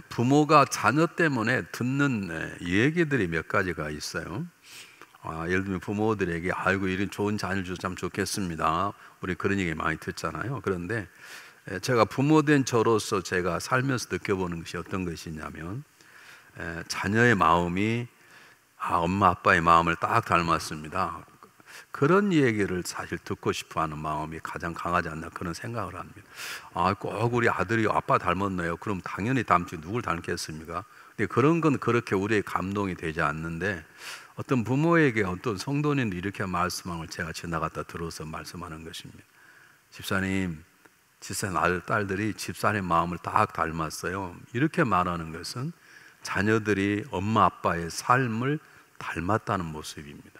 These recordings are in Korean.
부모가 자녀 때문에 듣는 얘기들이 몇 가지가 있어요. 예를 들면 부모들에게 아이고 이런 좋은 자녀를 주면 좋겠습니다. 우리 그런 얘기 많이 듣잖아요. 그런데 제가 부모된 저로서 제가 살면서 느껴보는 것이 어떤 것이냐면 자녀의 마음이 엄마 아빠의 마음을 딱 닮았습니다. 그런 얘기를 사실 듣고 싶어하는 마음이 가장 강하지 않나 그런 생각을 합니다. 꼭 우리 아들이 아빠 닮았네요. 그럼 당연히 닮지 누굴 닮겠습니까? 근데 그런 건 그렇게 우리의 감동이 되지 않는데 어떤 부모에게 어떤 성도님이 이렇게 말씀한 걸 제가 지나갔다 들어서 말씀하는 것입니다. 집사님 아들 딸들이 집사님 마음을 딱 닮았어요. 이렇게 말하는 것은 자녀들이 엄마 아빠의 삶을 닮았다는 모습입니다.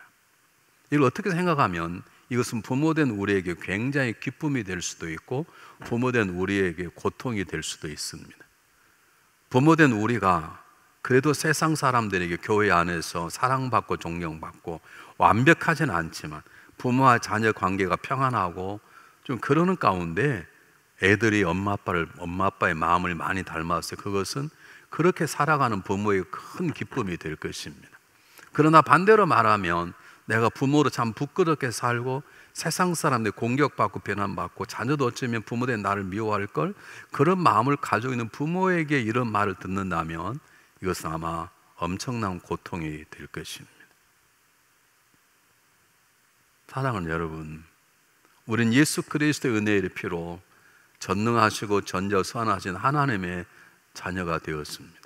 이걸 어떻게 생각하면 이것은 부모된 우리에게 굉장히 기쁨이 될 수도 있고 부모된 우리에게 고통이 될 수도 있습니다. 부모된 우리가 그래도 세상 사람들에게 교회 안에서 사랑받고 존경받고 완벽하지는 않지만 부모와 자녀 관계가 평안하고 좀 그러는 가운데 애들이 엄마 아빠의 마음을 많이 닮았어요. 그것은 그렇게 살아가는 부모의 큰 기쁨이 될 것입니다. 그러나 반대로 말하면 내가 부모로 참 부끄럽게 살고 세상 사람들 공격받고 비난받고 자녀도 어쩌면 부모된 나를 미워할 걸 그런 마음을 가지고 있는 부모에게 이런 말을 듣는다면 이것은 아마 엄청난 고통이 될 것입니다. 사랑하는 여러분, 우린 예수 그리스도의 은혜의 피로 전능하시고 전저선하신 하나님의 자녀가 되었습니다.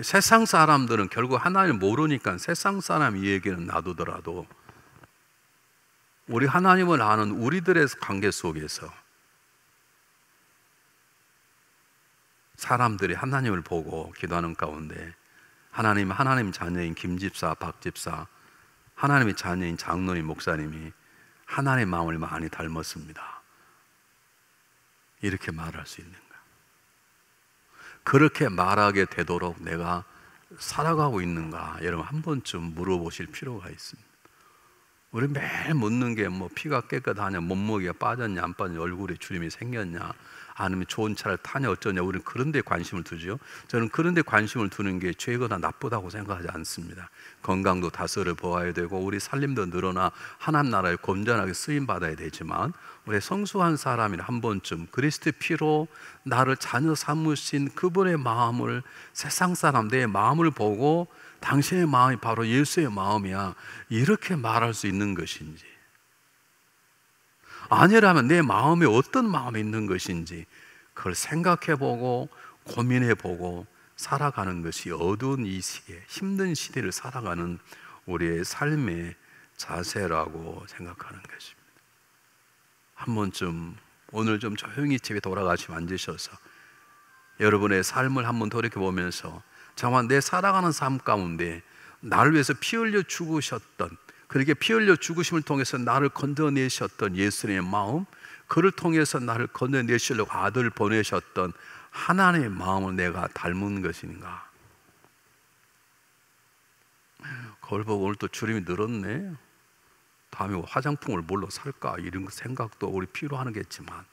세상 사람들은 결국 하나님을 모르니까 세상 사람 이야기는 놔두더라도 우리 하나님을 아는 우리들의 관계 속에서 사람들이 하나님을 보고 기도하는 가운데 하나님 자녀인 김집사, 박집사, 하나님의 자녀인 장로님, 목사님이 하나님의 마음을 많이 닮았습니다. 이렇게 말할 수 있는가? 그렇게 말하게 되도록 내가 살아가고 있는가? 여러분 한 번쯤 물어보실 필요가 있습니다. 우리 매일 묻는 게 피가 깨끗하냐, 몸무게가 빠졌냐 안 빠졌냐, 얼굴에 주름이 생겼냐, 아니면 좋은 차를 타냐 어쩌냐, 우리는 그런 데 관심을 두죠. 저는 그런 데 관심을 두는 게 죄거나 나쁘다고 생각하지 않습니다. 건강도 다스려 보아야 되고 우리 살림도 늘어나 하나님 나라에 건전하게 쓰임받아야 되지만 우리 성수한 사람이 한 번쯤 그리스도의 피로 나를 자녀 삼으신 그분의 마음을 세상 사람 내 마음을 보고 당신의 마음이 바로 예수의 마음이야 이렇게 말할 수 있는 것인지, 아니라면 내 마음에 어떤 마음이 있는 것인지 그걸 생각해보고 고민해보고 살아가는 것이 어두운 이 시대, 힘든 시대를 살아가는 우리의 삶의 자세라고 생각하는 것입니다. 한 번쯤 오늘 좀 조용히 집에 돌아가시면 앉으셔서 여러분의 삶을 한번 돌이켜보면서 정말 내 살아가는 삶 가운데 나를 위해서 피 흘려 죽으셨던, 그렇게 피 흘려 죽으심을 통해서 나를 건져내셨던 예수님의 마음, 그를 통해서 나를 건져내시려고 아들을 보내셨던 하나님의 마음을 내가 닮은 것인가? 그걸 보고 오늘 또 주름이 늘었네, 다음에 화장품을 뭘로 살까, 이런 생각도 우리 필요하는 겠지만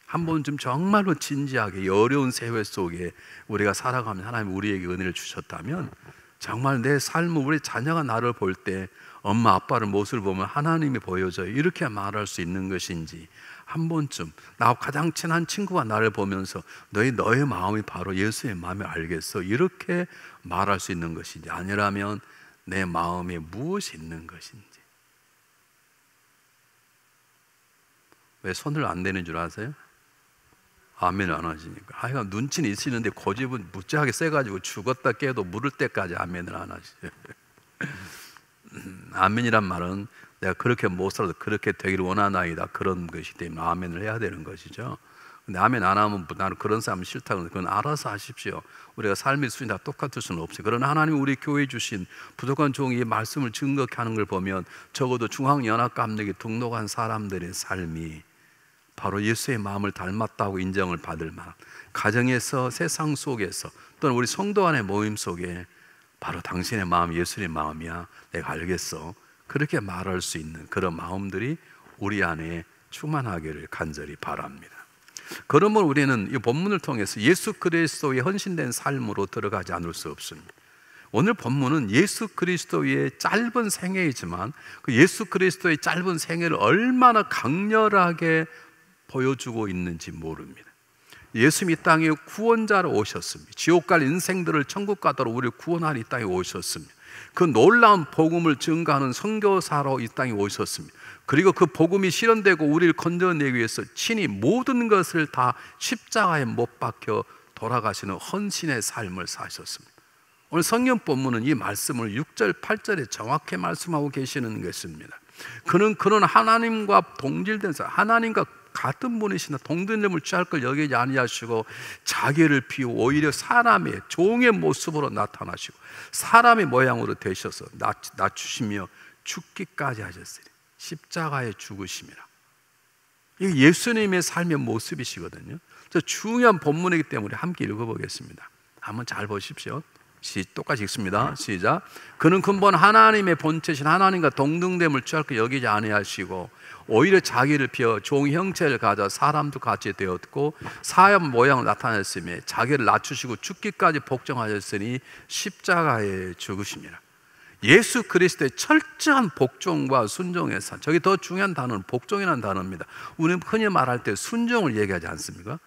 한 번쯤 정말로 진지하게 이 어려운 세월 속에 우리가 살아가면 하나님 우리에게 은혜를 주셨다면 정말 내 삶을, 우리 자녀가 나를 볼 때 엄마 아빠를 모습을 보면 하나님이 보여져요 이렇게 말할 수 있는 것인지, 한 번쯤 나하고 가장 친한 친구가 나를 보면서 너의 마음이 바로 예수의 마음을 알겠어 이렇게 말할 수 있는 것인지, 아니라면 내 마음에 무엇이 있는 것인지. 왜 손을 안 대는 줄 아세요? 아멘을 안 하시니까. 하여간 눈치는 있으시는데 고집은 무지하게 세가지고 죽었다 깨도 물을 때까지 아멘을 안 하시죠. 아멘이란 말은 내가 그렇게 못 살아도 그렇게 되기를 원하나이다 그런 것이기 때문에 아멘을 해야 되는 것이죠. 근데 아멘 안 하면 나는 그런 사람 싫다고, 그건 알아서 하십시오. 우리가 삶의 수준이 다 똑같을 수는 없어요. 그러나 하나님이 우리 교회에 주신 부족한 종이 말씀을 증거케 하는 걸 보면 적어도 중앙연합감력에 등록한 사람들의 삶이 바로 예수의 마음을 닮았다고 인정을 받을 만한, 가정에서 세상 속에서 또는 우리 성도 안의 모임 속에 바로 당신의 마음 예수의 마음이야 내가 알겠어 그렇게 말할 수 있는 그런 마음들이 우리 안에 충만하기를 간절히 바랍니다. 그러므로 우리는 이 본문을 통해서 예수 그리스도의 헌신된 삶으로 들어가지 않을 수 없습니다. 오늘 본문은 예수 그리스도의 짧은 생애이지만 그 예수 그리스도의 짧은 생애를 얼마나 강렬하게 보여주고 있는지 모릅니다. 예수님이 이 땅에 구원자로 오셨습니다. 지옥 갈 인생들을 천국 가도록 우리를 구원하러 이 땅에 오셨습니다. 그 놀라운 복음을 증거하는 선교사로 이 땅에 오셨습니다. 그리고 그 복음이 실현되고 우리를 건져내기 위해서 친히 모든 것을 다 십자가에 못 박혀 돌아가시는 헌신의 삶을 사셨습니다. 오늘 성경 본문은 이 말씀을 6절, 8절에 정확히 말씀하고 계시는 것입니다. 그는 하나님과 동질된 사람, 하나님과 같은 분이시나 동등됨을 취할 걸 여기지 아니하시고 자기를 비우고 오히려 사람의 종의 모습으로 나타나시고 사람의 모양으로 되셔서 낮추시며 죽기까지 하셨으니 십자가에 죽으심이라. 이게 예수님의 삶의 모습이시거든요. 중요한 본문이기 때문에 함께 읽어보겠습니다. 한번 잘 보십시오. 똑같이 읽습니다. 시작. 그는 근본 하나님의 본체신 하나님과 동등됨을 취할 것 여기지 아니하시고 오히려 자기를 비워 종의 형체를 가져 사람도 같이 되었고 사람 모양을 나타냈으며 자기를 낮추시고 죽기까지 복종하셨으니 십자가에 죽으심이라. 예수 그리스도의 철저한 복종과 순종의 삶. 저기 더 중요한 단어는 복종이라는 단어입니다. 우리는 흔히 말할 때 순종을 얘기하지 않습니까?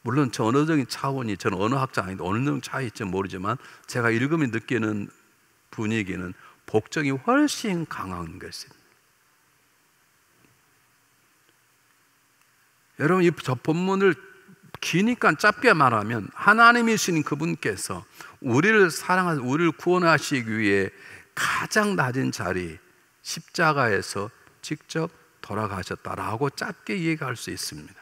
물론 저 언어적인 차원이, 저는 언어학자 아닌데 어느 정도 차이일지 모르지만 제가 읽으면 느끼는 분위기는 복종이 훨씬 강한 것입니다. 여러분, 저 본문을 기니까 짧게 말하면 하나님이신 그분께서 우리를 사랑하시고 우리를 구원하시기 위해 가장 낮은 자리 십자가에서 직접 돌아가셨다라고 짧게 이해할 수 있습니다.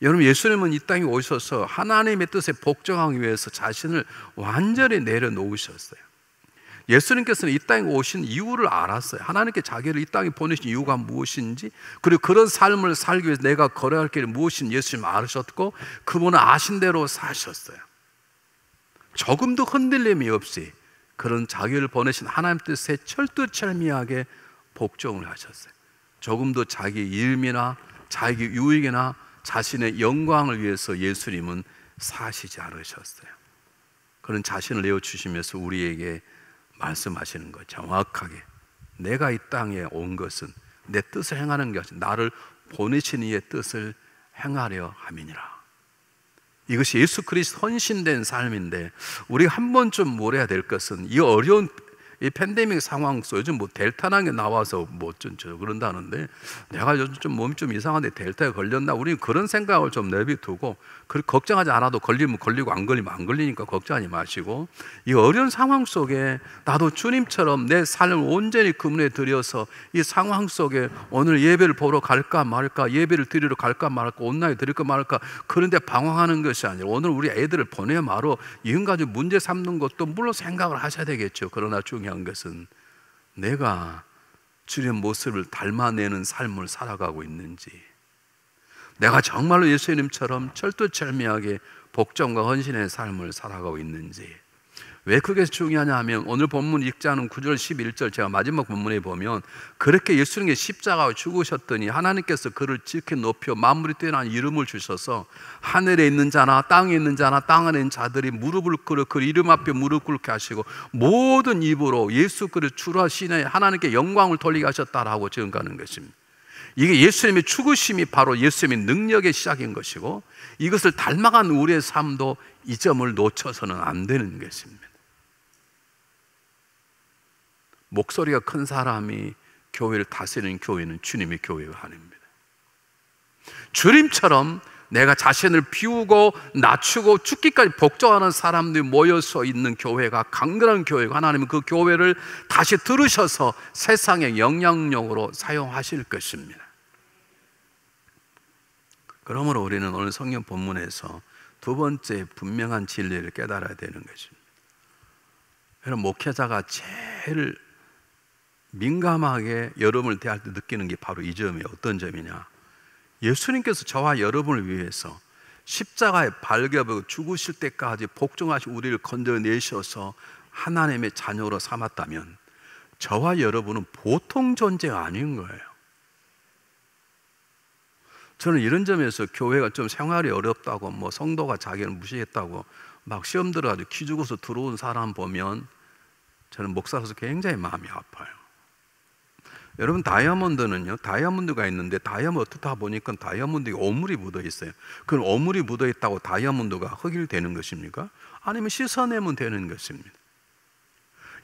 여러분, 예수님은 이 땅에 오셔서 하나님의 뜻에 복종하기 위해서 자신을 완전히 내려놓으셨어요. 예수님께서는 이 땅에 오신 이유를 알았어요. 하나님께 자기를 이 땅에 보내신 이유가 무엇인지, 그리고 그런 삶을 살기 위해서 내가 걸어야 할 길이 무엇인지 예수님 알으셨고 그분은 아신 대로 사셨어요. 조금도 흔들림이 없이 그런 자기를 보내신 하나님 뜻에 철두철미하게 복종을 하셨어요. 조금도 자기 이름이나 자기 유익이나 자신의 영광을 위해서 예수님은 사시지 않으셨어요. 그런 자신을 내어주시면서 우리에게 말씀하시는 것, 정확하게 내가 이 땅에 온 것은 내 뜻을 행하는 것이 나를 보내신 이의 뜻을 행하려 함이니라. 이것이 예수 그리스도 헌신된 삶인데, 우리가 한 번쯤 물어야 될 것은 이 어려운 이 팬데믹 상황 속 요즘 뭐 델타라는 게 나와서 뭐 그런다는데, 내가 요즘 좀 몸이 좀 이상한데 델타에 걸렸나? 우리는 그런 생각을 좀 내비두고 걱정하지 않아도 걸리면 걸리고 안 걸리면 안 걸리니까 걱정하지 마시고, 이 어려운 상황 속에 나도 주님처럼 내 삶을 온전히 그분에 드려서 이 상황 속에 오늘 예배를 보러 갈까 말까, 예배를 드리러 갈까 말까, 온라인 드릴까 말까, 그런데 방황하는 것이 아니라 오늘 우리 애들을 보내 마로 이런가지 문제 삼는 것도 물론 생각을 하셔야 되겠죠. 그러나 중요한 것은 내가 주님의 모습을 닮아내는 삶을 살아가고 있는지, 내가 정말로 예수님처럼 철두철미하게 복종과 헌신의 삶을 살아가고 있는지. 왜 그게 중요하냐 하면 오늘 본문 읽지 않은 9절 11절 제가 마지막 본문에 보면, 그렇게 예수님께 십자가에 죽으셨더니 하나님께서 그를 지켜 높여 만물이 뛰어난 이름을 주셔서 하늘에 있는 자나 땅에 있는 자나 땅 안에 있는 자들이 무릎을 꿇어 그 이름 앞에 무릎 꿇게 하시고 모든 입으로 예수 그리스도 주라 신의 하나님께 영광을 돌리게 하셨다라고 증거하는 것입니다. 이게 예수님의 죽으심이 바로 예수님의 능력의 시작인 것이고, 이것을 닮아간 우리의 삶도 이 점을 놓쳐서는 안 되는 것입니다. 목소리가 큰 사람이 교회를 다스리는 교회는 주님의 교회가 아닙니다. 주님처럼 내가 자신을 비우고 낮추고 죽기까지 복종하는 사람들이 모여서 있는 교회가 강건한 교회고, 하나님은 그 교회를 다시 들으셔서 세상의 영향력으로 사용하실 것입니다. 그러므로 우리는 오늘 성경 본문에서 두 번째 분명한 진리를 깨달아야 되는 것입니다. 여러분, 목회자가 제일 민감하게 여러분을 대할 때 느끼는 게 바로 이 점이에요. 어떤 점이냐? 예수님께서 저와 여러분을 위해서 십자가에 발견하고 죽으실 때까지 복종하시고 우리를 건져내셔서 하나님의 자녀로 삼았다면 저와 여러분은 보통 존재가 아닌 거예요. 저는 이런 점에서 교회가 좀 생활이 어렵다고, 뭐 성도가 자기를 무시했다고 막 시험 들어가지고 키 주고서 들어온 사람 보면 저는 목사로서 굉장히 마음이 아파요. 여러분, 다이아몬드는요, 다이아몬드가 있는데 다이아몬드 어떻다 보니까 다이아몬드에 오물이 묻어 있어요. 그럼 오물이 묻어 있다고 다이아몬드가 흑일되는 것입니까? 아니면 씻어내면 되는 것입니다.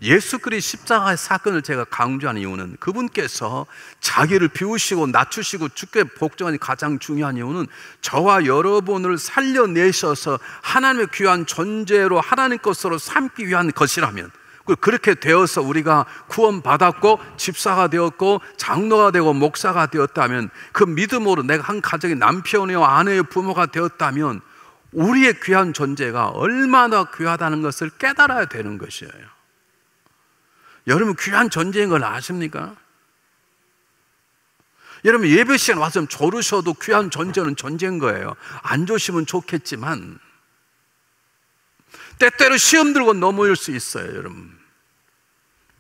예수 그리스도 십자가의 사건을 제가 강조하는 이유는 그분께서 자기를 비우시고 낮추시고 주께 복종하는 가장 중요한 이유는 저와 여러분을 살려내셔서 하나님의 귀한 존재로 하나님 것으로 삼기 위한 것이라면, 그렇게 되어서 우리가 구원받았고 집사가 되었고 장로가 되고 목사가 되었다면, 그 믿음으로 내가 한 가정의 남편이요 아내의 부모가 되었다면 우리의 귀한 존재가 얼마나 귀하다는 것을 깨달아야 되는 것이에요. 여러분, 귀한 존재인 걸 아십니까? 여러분, 예배 시간 와서 좀 조르셔도 귀한 존재는 존재인 거예요. 안 조시면 좋겠지만 때때로 시험 들고 넘어질 수 있어요. 여러분,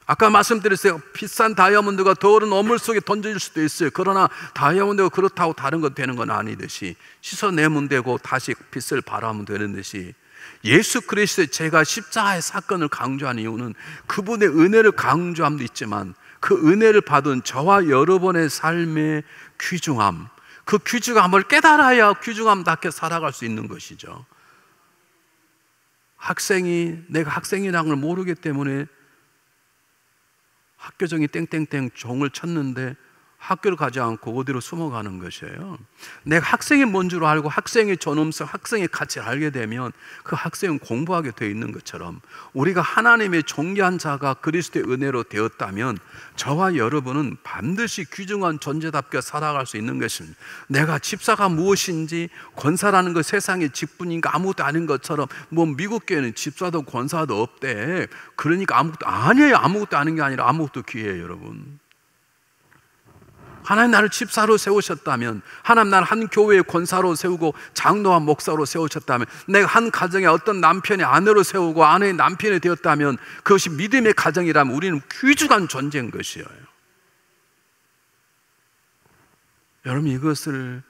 아까 말씀드렸어요. 비싼 다이아몬드가 더러운 어물 속에 던져질 수도 있어요. 그러나 다이아몬드가 그렇다고 다른 것 되는 건 아니듯이, 씻어내면 되고 다시 빛을 발하면 되는 듯이, 예수 그리스도의 제가 십자가의 사건을 강조하는 이유는 그분의 은혜를 강조함도 있지만 그 은혜를 받은 저와 여러분의 삶의 귀중함, 그 귀중함을 깨달아야 귀중함답게 살아갈 수 있는 것이죠. 학생이 내가 학생이라는 걸 모르기 때문에 학교종이 땡땡땡 종을 쳤는데 학교를 가지 않고 어디로 숨어가는 것이에요. 내가 학생이 뭔 줄 알고 학생의 존엄성, 학생의 가치를 알게 되면 그 학생은 공부하게 되어 있는 것처럼, 우리가 하나님의 존귀한 자가 그리스도의 은혜로 되었다면 저와 여러분은 반드시 귀중한 존재답게 살아갈 수 있는 것입니다. 내가 집사가 무엇인지, 권사라는 것 세상의 직분인가 아무것도 아닌 것처럼, 뭐 미국 교회는 집사도 권사도 없대. 그러니까 아무것도 아니에요. 아무것도 아닌 게 아니라 아무것도 귀해요. 여러분, 하나님 나를 집사로 세우셨다면, 하나님 나를 한 교회의 권사로 세우고 장로와 목사로 세우셨다면, 내가 한 가정에 어떤 남편의 아내로 세우고 아내의 남편이 되었다면 그것이 믿음의 가정이라면 우리는 귀중한 존재인 것이에요. 여러분, 이것을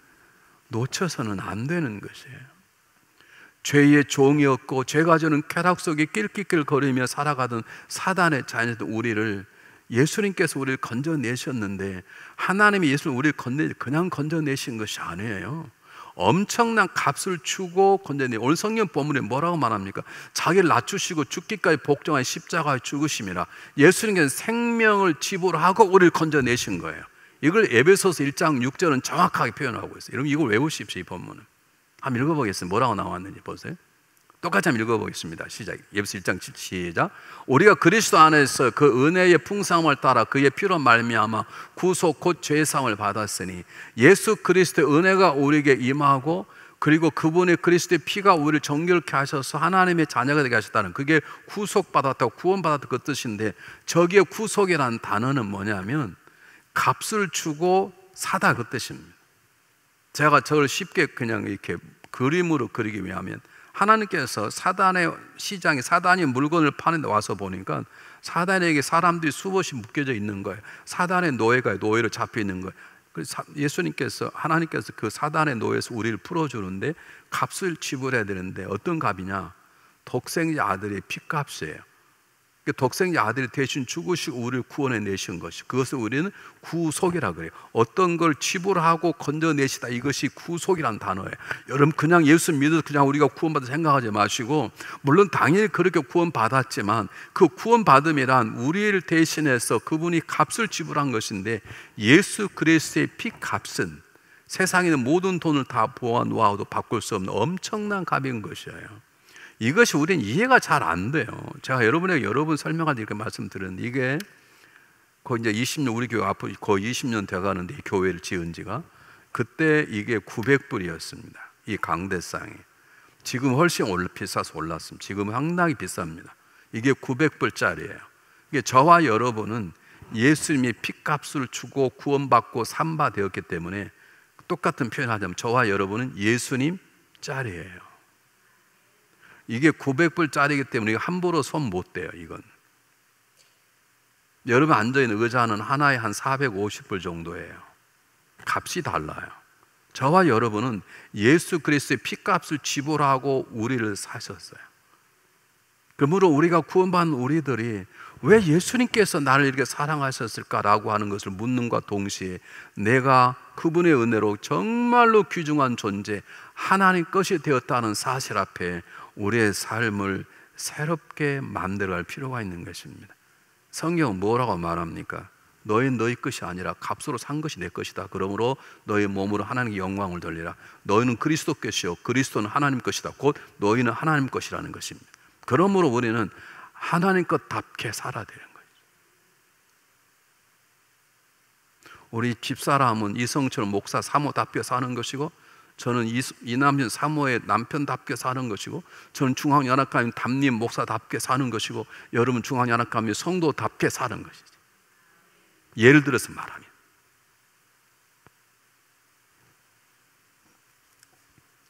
놓쳐서는 안 되는 것이에요. 죄의 종이었고 죄가 주는 쾌락 속에 낄낄낄거리며 살아가던 사단의 자녀들 우리를 예수님께서 우리를 건져내셨는데, 하나님이 예수를 우리를 그냥 건져내신 것이 아니에요. 엄청난 값을 주고 건져내. 오늘 성경 본문에 뭐라고 말합니까? 자기를 낮추시고 죽기까지 복종한 십자가의 죽으심이라. 예수님께서 생명을 지불하고 우리를 건져내신 거예요. 이걸 에베소서 1장 6절은 정확하게 표현하고 있어요. 여러분, 이걸 외우십시오. 이 본문은 한번 읽어보겠습니다. 뭐라고 나왔는지 보세요. 똑같이 한번 읽어보겠습니다. 시작. 에베소 1장 7 시작. 우리가 그리스도 안에서 그 은혜의 풍성함을 따라 그의 피로 말미암아 구속 곧 죄사함을 받았으니, 예수 그리스도의 은혜가 우리에게 임하고 그리고 그분의 그리스도의 피가 우리를 정결케 하셔서 하나님의 자녀가 되게 하셨다는, 그게 구속받았다고 구원받았다고 그 뜻인데, 저기에 구속이라는 단어는 뭐냐면 값을 주고 사다 그 뜻입니다. 제가 저를 쉽게 그냥 이렇게 그림으로 그리기 위하면, 하나님께서 사단의 시장에 사단이 물건을 파는 데 와서 보니까 사단에게 사람들이 수없이 묶여져 있는 거예요. 사단의 노예로 잡혀 있는 거예요. 그래서 예수님께서, 하나님께서 그 사단의 노예에서 우리를 풀어주는데 값을 지불해야 되는데, 어떤 값이냐? 독생자 아들의 피값이에요. 독생자 아들이 대신 죽으시고 우리를 구원해 내신 것이, 그것을 우리는 구속이라 그래요. 어떤 걸 지불하고 건져내시다, 이것이 구속이라는 단어예요. 여러분, 그냥 예수 믿어서 그냥 우리가 구원받아 생각하지 마시고, 물론 당연히 그렇게 구원받았지만 그 구원받음이란 우리를 대신해서 그분이 값을 지불한 것인데, 예수 그리스도의 피값은 세상에 있는 모든 돈을 다 모아 놓아도 바꿀 수 없는 엄청난 값인 것이에요. 이것이 우리는 이해가 잘 안 돼요. 제가 여러분에게 여러 번 설명하지 이렇게 말씀드렸는데, 이게 거의 이제 20년, 우리 교회 앞으로 거의 20년 돼가는데, 이 교회를 지은 지가, 그때 이게 900불이었습니다. 이 강대상이. 지금 훨씬 비싸서 올랐습니다. 지금 상당히 비쌉니다. 이게 900불짜리예요. 이게 저와 여러분은 예수님의 피값을 주고 구원받고 삼바 되었기 때문에, 똑같은 표현하자면 저와 여러분은 예수님 짤이에요. 이게 900불짜리이기 때문에 함부로 손 못 대요. 이건 여러분 앉아있는 의자는 하나에 한 450불 정도예요. 값이 달라요. 저와 여러분은 예수 그리스도의 피값을 지불하고 우리를 사셨어요. 그러므로 우리가 구원받은 우리들이 왜 예수님께서 나를 이렇게 사랑하셨을까라고 하는 것을 묻는과 동시에 내가 그분의 은혜로 정말로 귀중한 존재, 하나님 것이 되었다는 사실 앞에 우리의 삶을 새롭게 만들어갈 필요가 있는 것입니다. 성경은 뭐라고 말합니까? 너희 것이 아니라 값으로 산 것이 내 것이다. 그러므로 너희 몸으로 하나님께 영광을 돌리라. 너희는 그리스도 것이요 그리스도는 하나님 것이다. 곧 너희는 하나님 것이라는 것입니다. 그러므로 우리는 하나님 것답게 살아야 되는 거예요. 우리 집사람은 이성철 목사 사모답게 사는 것이고, 저는 이남준 사모의 남편답게 사는 것이고, 저는 중앙연합가님 담임 목사답게 사는 것이고, 여러분 중앙연합가님 성도답게 사는 것이지. 예를 들어서 말하면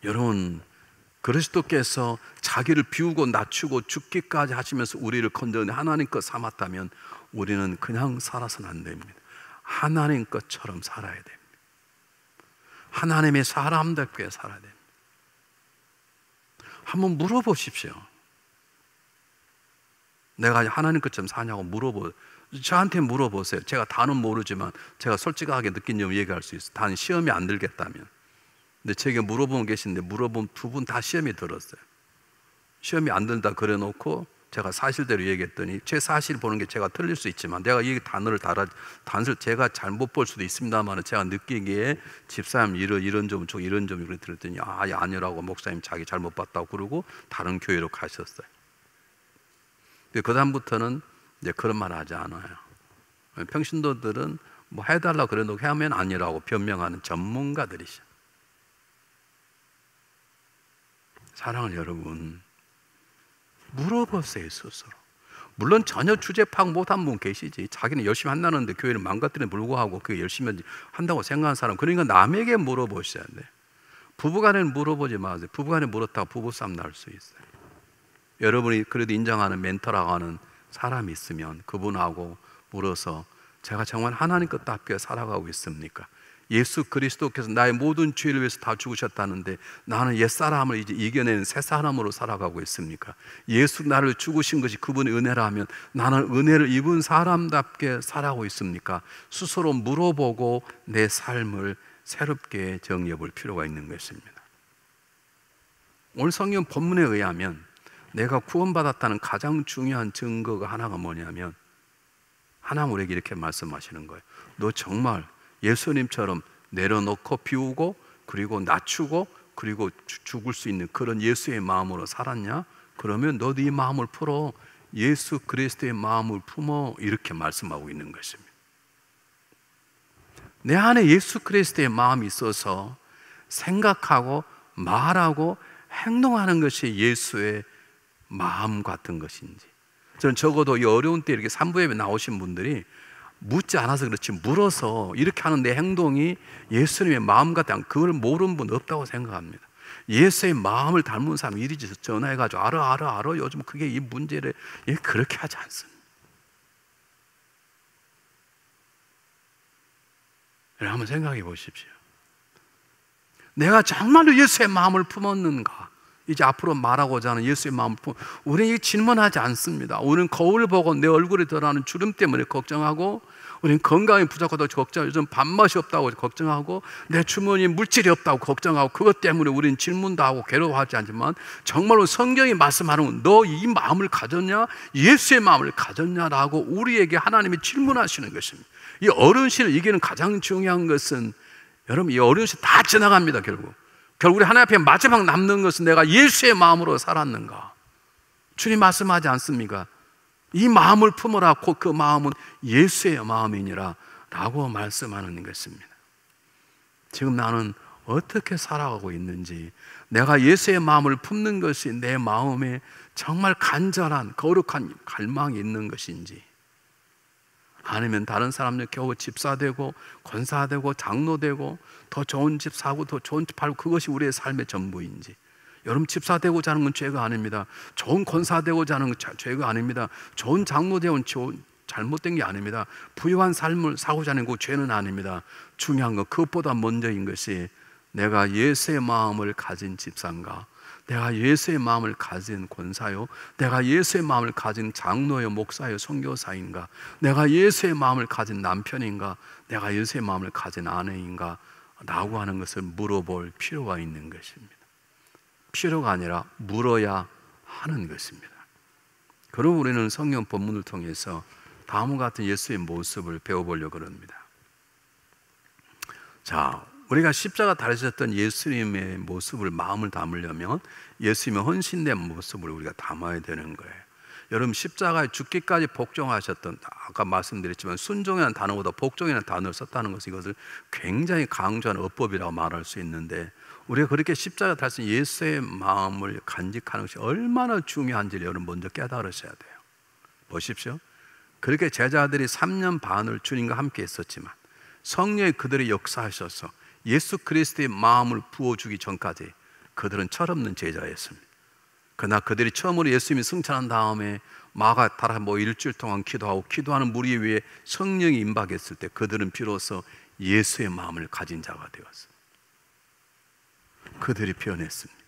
여러분, 그리스도께서 자기를 비우고 낮추고 죽기까지 하시면서 우리를 건져내 하나님 것 삼았다면 우리는 그냥 살아서는 안 됩니다. 하나님 것처럼 살아야 됩니다. 하나님의 사람답게 살아야 됩니다. 한번 물어보십시오. 내가 하나님 것처럼 사냐고 저한테 물어보세요. 제가 다는 모르지만 제가 솔직하게 느낀 점 얘기할 수 있어요. 단 시험이 안 들겠다면. 근데 제게 물어보면 계신데 물어본 두 분 다 시험이 들었어요. 시험이 안 들다 그래 놓고 제가 사실대로 얘기했더니, 제 사실 보는 게 제가 틀릴 수 있지만 내가 이 단어를 단서를 제가 잘못 볼 수도 있습니다만, 제가 느끼기에 집사님 이런 점 들었더니 아니라고, 목사님 자기 잘못 봤다고 그러고 다른 교회로 가셨어요. 그 다음부터는 이제 그런 말 하지 않아요. 평신도들은 뭐 해달라고 그래 놓고 하면 아니라고 변명하는 전문가들이셔. 사랑하는 여러분, 물어보세요 스스로. 물론 전혀 주제 파악 못한 분 계시지. 자기는 열심히 한다는데 교회를 망가뜨리는 불구하고 그게 열심히 한다고 생각하는 사람, 그러니까 남에게 물어보셔야 돼. 부부간에는 물어보지 마세요. 부부간에 물었다가 부부싸움 날 수 있어요. 여러분이 그래도 인정하는 멘토라고 하는 사람이 있으면 그분하고 물어서, 제가 정말 하나님 것답게 살아가고 있습니까? 예수 그리스도께서 나의 모든 죄를 위해서 다 죽으셨다는데 나는 옛사람을 이제 이겨내는 새 사람으로 살아가고 있습니까? 예수 나를 죽으신 것이 그분의 은혜라면 나는 은혜를 입은 사람답게 살아가고 있습니까? 스스로 물어보고 내 삶을 새롭게 정리해 볼 필요가 있는 것입니다. 오늘 성경 본문에 의하면 내가 구원받았다는 가장 중요한 증거가 하나가 뭐냐면, 하나님 우리에게 이렇게 말씀하시는 거예요. 너 정말 예수님처럼 내려놓고 비우고 그리고 낮추고 그리고 죽을 수 있는 그런 예수의 마음으로 살았냐? 그러면 너도 이 마음을 풀어. 예수 그리스도의 마음을 품어. 이렇게 말씀하고 있는 것입니다. 내 안에 예수 그리스도의 마음이 있어서 생각하고 말하고 행동하는 것이 예수의 마음 같은 것인지, 저는 적어도 이 어려운 때 이렇게 산부예배 나오신 분들이 묻지 않아서 그렇지, 물어서 이렇게 하는 내 행동이 예수님의 마음 같다, 그걸 모르는 분 없다고 생각합니다. 예수의 마음을 닮은 사람 이리저리 전화해가지고 알아 요즘 그게 이 문제를 그렇게 하지 않습니다. 한번 생각해 보십시오. 내가 정말로 예수의 마음을 품었는가? 이제 앞으로 말하고자 하는 예수의 마음을 우리는 질문하지 않습니다. 우리는 거울 보고 내 얼굴에 드러나는 주름 때문에 걱정하고, 우리는 건강이 부족하다고 걱정하고, 요즘 밥맛이 없다고 걱정하고, 내 주머니에 물질이 없다고 걱정하고, 그것 때문에 우리는 질문도 하고 괴로워하지 않지만, 정말로 성경이 말씀하는 너 이 마음을 가졌냐? 예수의 마음을 가졌냐라고 우리에게 하나님이 질문하시는 것입니다. 이 어른신을 이기는 가장 중요한 것은, 여러분 이 어른신 다 지나갑니다. 결국 우리 하나님 앞에 마지막 남는 것은 내가 예수의 마음으로 살았는가? 주님 말씀하지 않습니까? 이 마음을 품으라. 곧 그 마음은 예수의 마음이니라 라고 말씀하는 것입니다. 지금 나는 어떻게 살아가고 있는지, 내가 예수의 마음을 품는 것이 내 마음에 정말 간절한 거룩한 갈망이 있는 것인지, 아니면 다른 사람들 겨우 집사되고 권사되고 장로되고 더 좋은 집 사고 더 좋은 집 팔고 그것이 우리의 삶의 전부인지, 여러분 집사되고자 하는 건 죄가 아닙니다. 좋은 권사되고자 하는 건 죄가 아닙니다. 좋은 장로되고는 잘못된 게 아닙니다. 부유한 삶을 사고자 하는 건 죄는 아닙니다. 중요한 건 그것보다 먼저인 것이 내가 예수의 마음을 가진 집사인가? 내가 예수의 마음을 가진 권사요? 내가 예수의 마음을 가진 장로요, 목사요, 선교사인가? 내가 예수의 마음을 가진 남편인가? 내가 예수의 마음을 가진 아내인가? 라고 하는 것을 물어볼 필요가 있는 것입니다. 필요가 아니라 물어야 하는 것입니다. 그럼 우리는 성경 본문을 통해서 다음과 같은 예수의 모습을 배워보려고 합니다. 자, 우리가 십자가 달리셨던 예수님의 모습을 마음을 담으려면 예수님의 헌신된 모습을 우리가 담아야 되는 거예요. 여러분, 십자가에 죽기까지 복종하셨던, 아까 말씀드렸지만 순종이라는 단어보다 복종이라는 단어를 썼다는 것은 이것을 굉장히 강조하는 어법이라고 말할 수 있는데, 우리가 그렇게 십자가 달리신 예수의 마음을 간직하는 것이 얼마나 중요한지를 여러분 먼저 깨달으셔야 돼요. 보십시오. 그렇게 제자들이 3년 반을 주님과 함께 있었지만 성령이 그들의 역사하셔서 예수 그리스도의 마음을 부어주기 전까지 그들은 철없는 제자였습니다. 그러나 그들이 처음으로 예수님이 승천한 다음에 마가다라 일주일 동안 기도하고 기도하는 무리 위에 성령이 임박했을 때 그들은 비로소 예수의 마음을 가진 자가 되었습니다. 그들이 변했습니다.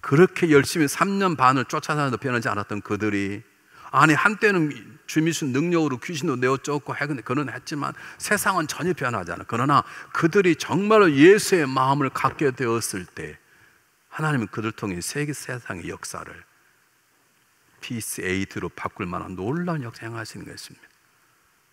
그렇게 열심히 3년 반을 쫓아다녀도 변하지 않았던 그들이, 아니 한때는 주미신 능력으로 귀신도 내어쫓고 그는 했지만 세상은 전혀 변하지 않아. 그러나 그들이 정말로 예수의 마음을 갖게 되었을 때 하나님은 그들 통해 세상의 역사를 피스 에이드로 바꿀 만한 놀라운 역사 행하시는 것입니다.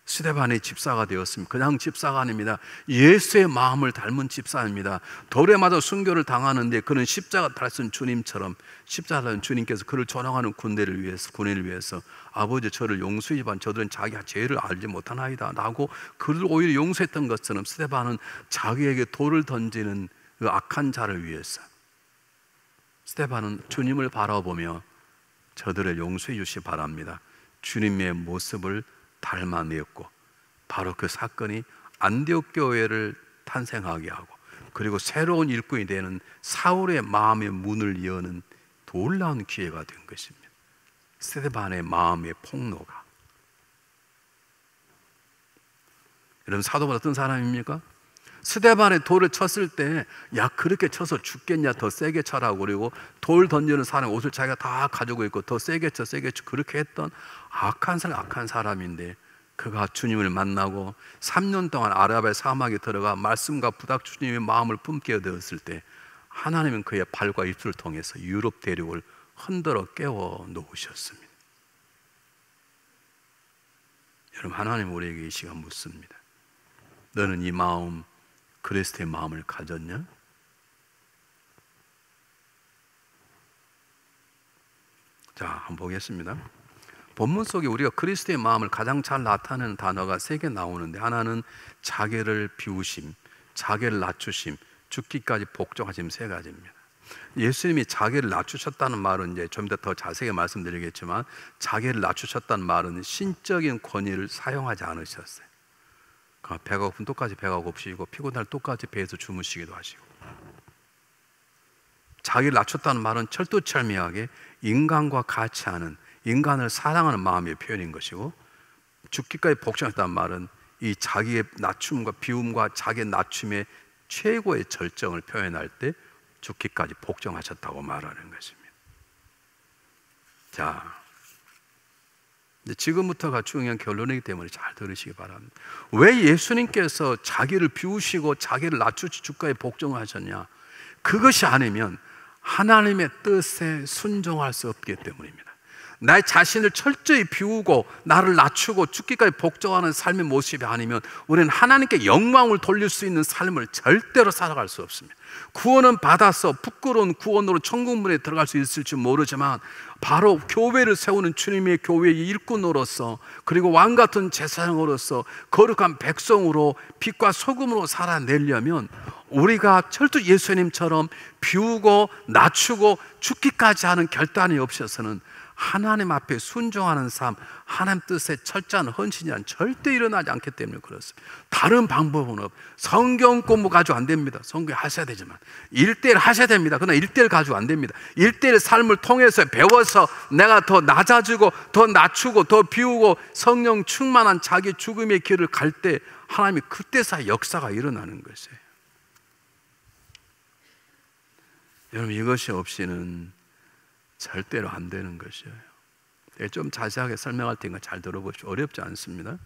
스데반의 집사가 되었습니다. 그냥 집사가 아닙니다. 예수의 마음을 닮은 집사입니다. 돌에 맞아 순교를 당하는데 그는 십자가 달린 주님처럼, 십자가 달린 주님께서 그를 조롱하는 군인을 위해서 아버지 저를 용서해주지만 저들은 자기가 죄를 알지 못하나이다 라고 그를 오히려 용서했던 것처럼 스데반은 자기에게 돌을 던지는 그 악한 자를 위해서 스데반은 주님을 바라보며 저들을 용서해 주시기 바랍니다. 주님의 모습을 닮아내었고, 바로 그 사건이 안디옥 교회를 탄생하게 하고, 그리고 새로운 일꾼이 되는 사울의 마음의 문을 여는 놀라운 기회가 된 것입니다. 스데반의 마음의 폭로가. 여러분, 사도가 어떤 사람입니까? 스데반에 돌을 쳤을 때, 야 그렇게 쳐서 죽겠냐, 더 세게 쳐라고, 그리고 돌 던지는 사람 옷을 자기가 다 가지고 있고 더 세게 쳐 그렇게 했던 악한 사람인데, 그가 주님을 만나고 3년 동안 아라비아 사막에 들어가 말씀과 부탁 주님의 마음을 품게 되었을 때 하나님은 그의 발과 입술을 통해서 유럽 대륙을 흔들어 깨워 놓으셨습니다. 여러분, 하나님 우리에게 이 시간 묻습니다. 너는 이 마음, 그리스도의 마음을 가졌냐? 자, 한번 보겠습니다. 본문 속에 우리가 그리스도의 마음을 가장 잘 나타내는 단어가 3개 나오는데, 하나는 자기를 비우심, 자기를 낮추심, 죽기까지 복종하심, 3가지입니다. 예수님이 자기를 낮추셨다는 말은 이제 좀 더 자세히 말씀드리겠지만, 자기를 낮추셨다는 말은 신적인 권위를 사용하지 않으셨어요. 배가 고프면 똑같이 배가 고프시고 피곤할 똑같이 배에서 주무시기도 하시고, 자기를 낮췄다는 말은 철두철미하게 인간과 같이 하는, 인간을 사랑하는 마음의 표현인 것이고, 죽기까지 복종했다는 말은 이 자기의 낮춤과 비움과 자기의 낮춤의 최고의 절정을 표현할 때 죽기까지 복종하셨다고 말하는 것입니다. 자, 이제 지금부터가 중요한 결론이기 때문에 잘 들으시기 바랍니다. 왜 예수님께서 자기를 비우시고 자기를 낮추시 죽기까지 복종하셨냐? 그것이 아니면 하나님의 뜻에 순종할 수 없기 때문입니다. 나의 자신을 철저히 비우고 나를 낮추고 죽기까지 복종하는 삶의 모습이 아니면 우리는 하나님께 영광을 돌릴 수 있는 삶을 절대로 살아갈 수 없습니다. 구원은 받아서 부끄러운 구원으로 천국문에 들어갈 수 있을지 모르지만, 바로 교회를 세우는 주님의 교회의 일꾼으로서, 그리고 왕같은 제사장으로서, 거룩한 백성으로 빛과 소금으로 살아내려면 우리가 철저히 예수님처럼 비우고 낮추고 죽기까지 하는 결단이 없어서는 하나님 앞에 순종하는 삶, 하나님 뜻에 철저한 헌신이란 절대 일어나지 않기 때문에 그렇습니다. 다른 방법은 없어요. 성경 공부 가지고 안 됩니다. 성경 하셔야 되지만 1:1 하셔야 됩니다. 그러나 1:1 가지고 안 됩니다. 1:1 삶을 통해서 배워서 내가 더 낮아지고 더 낮추고 더 비우고 성령 충만한 자기 죽음의 길을 갈 때 하나님이 그때서야 역사가 일어나는 것이에요. 여러분, 이것이 없이는 절대로 안 되는 것이에요. 좀 자세하게 설명할 테니까 잘 들어보십시오. 어렵지 않습니다.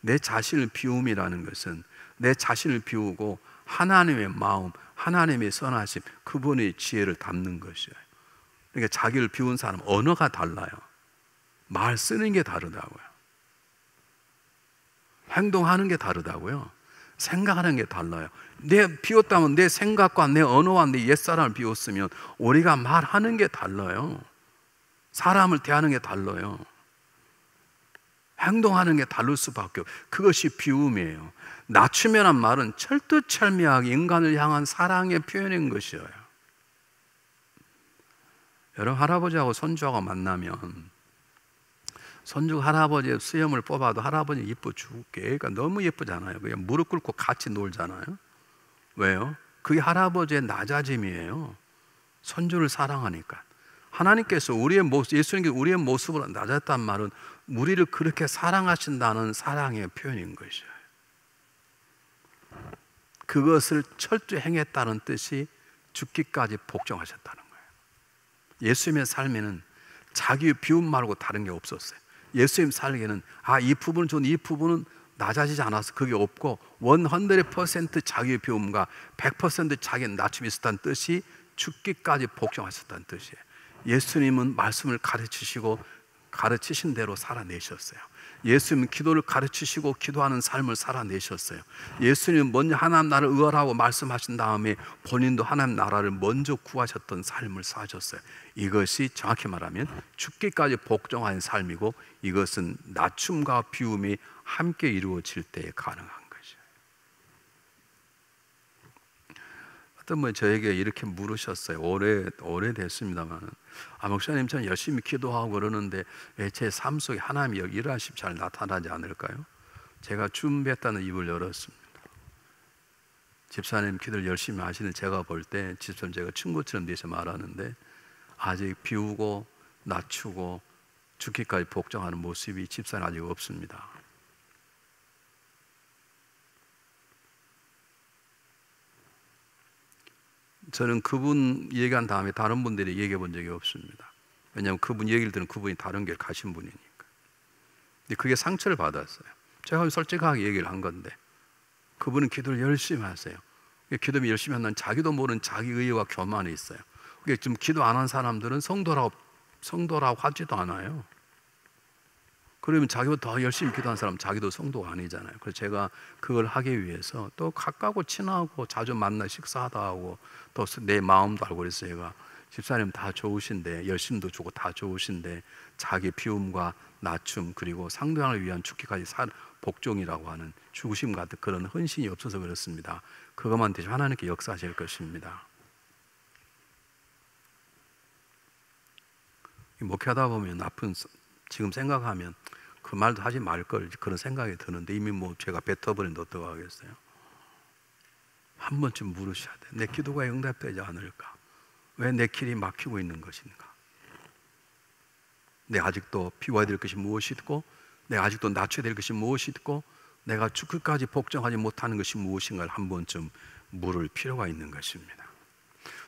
내 자신을 비움이라는 것은 내 자신을 비우고 하나님의 마음, 하나님의 선하심, 그분의 지혜를 담는 것이에요. 그러니까 자기를 비운 사람은 언어가 달라요. 말 쓰는 게 다르다고요. 행동하는 게 다르다고요. 생각하는 게 달라요. 내 비웠다면 내 생각과 내 언어와 내 옛사람을 비웠으면 우리가 말하는 게 달라요. 사람을 대하는 게 달라요. 행동하는 게 다를 수밖에 없어요. 그것이 비움이에요. 낮추면한 말은 철두철미하게 인간을 향한 사랑의 표현인 것이에요. 여러분, 할아버지하고 손주하고 만나면 손주 할아버지의 수염을 뽑아도 할아버지 이뻐 죽게. 그러니까 너무 예쁘잖아요. 그냥 무릎 꿇고 같이 놀잖아요. 왜요? 그게 할아버지의 낮아짐이에요. 손주를 사랑하니까. 하나님께서 우리의 모습, 예수님께서 우리의 모습으로 낮았단 말은 우리를 그렇게 사랑하신다는 사랑의 표현인 것이에요. 그것을 철저히 행했다는 뜻이 죽기까지 복종하셨다는 거예요. 예수님의 삶에는 자기의 비움 말고 다른 게 없었어요. 예수님 살기에는 이 부분은 낮아지지 않아서 그게 없고 100% 자기의 비움과 100% 자기의 낮춤이 있었다는 뜻이 죽기까지 복종하셨다는 뜻이에요. 예수님은 말씀을 가르치신 대로 살아내셨어요. 예수님은 기도를 가르치시고 기도하는 삶을 살아내셨어요. 예수님은 먼저 하나님 나라를 의하라고 말씀하신 다음에 본인도 하나님 나라를 먼저 구하셨던 삶을 사셨어요. 이것이 정확히 말하면 죽기까지 복종하는 삶이고, 이것은 낮춤과 비움이 함께 이루어질 때에 가능한 것이에요. 어떤 분이 저에게 이렇게 물으셨어요. 오래됐습니다만, 목사님, 전 열심히 기도하고 그러는데 왜 제 삶 속에 하나님이 일하심 잘 나타나지 않을까요? 제가 준비했다는 입을 열었습니다. 집사님 기도를 열심히 하시는 제가 볼 때 집사님 제가 친구처럼 돼서 말하는데 아직 비우고 낮추고 죽기까지 복종하는 모습이 집사님 아직 없습니다. 저는 그분 얘기한 다음에 다른 분들이 얘기해 본 적이 없습니다. 왜냐하면 그분 얘기를 들은 그분이 다른 길 가신 분이니까. 근데 그게 상처를 받았어요. 제가 솔직하게 얘기를 한 건데, 그분은 기도를 열심히 하세요. 기도를 열심히 한다는 자기도 모르는 자기 의와 교만이 있어요. 지금 기도 안 한 사람들은 성도라고 하지도 않아요. 그러면 자기보다 더 열심히 기도한 사람 자기도 성도가 아니잖아요. 그래서 제가 그걸 하기 위해서 또 가깝고 친하고 자주 만나 식사하다 하고 또 내 마음도 알고 그래서 제가 집사님 다 좋으신데, 열심도 주고 다 좋으신데 자기 비움과 낮춤 그리고 상대방을 위한 죽기까지 복종이라고 하는 죽으심 같은 그런 헌신이 없어서 그렇습니다. 그것만 대신 하나님께 역사하실 것입니다. 목회하다 보면 지금 생각하면 그 말도 하지 말걸 그런 생각이 드는데, 이미 제가 뱉어버리는데 어떡하겠어요? 한 번쯤 물으셔야 돼. 내 기도가 응답되지 않을까? 왜 내 길이 막히고 있는 것인가? 내가 아직도 비워야 될 것이 무엇이 있고, 내가 아직도 낮춰야 될 것이 무엇이 있고, 내가 죽기까지 복종하지 못하는 것이 무엇인가를 한 번쯤 물을 필요가 있는 것입니다.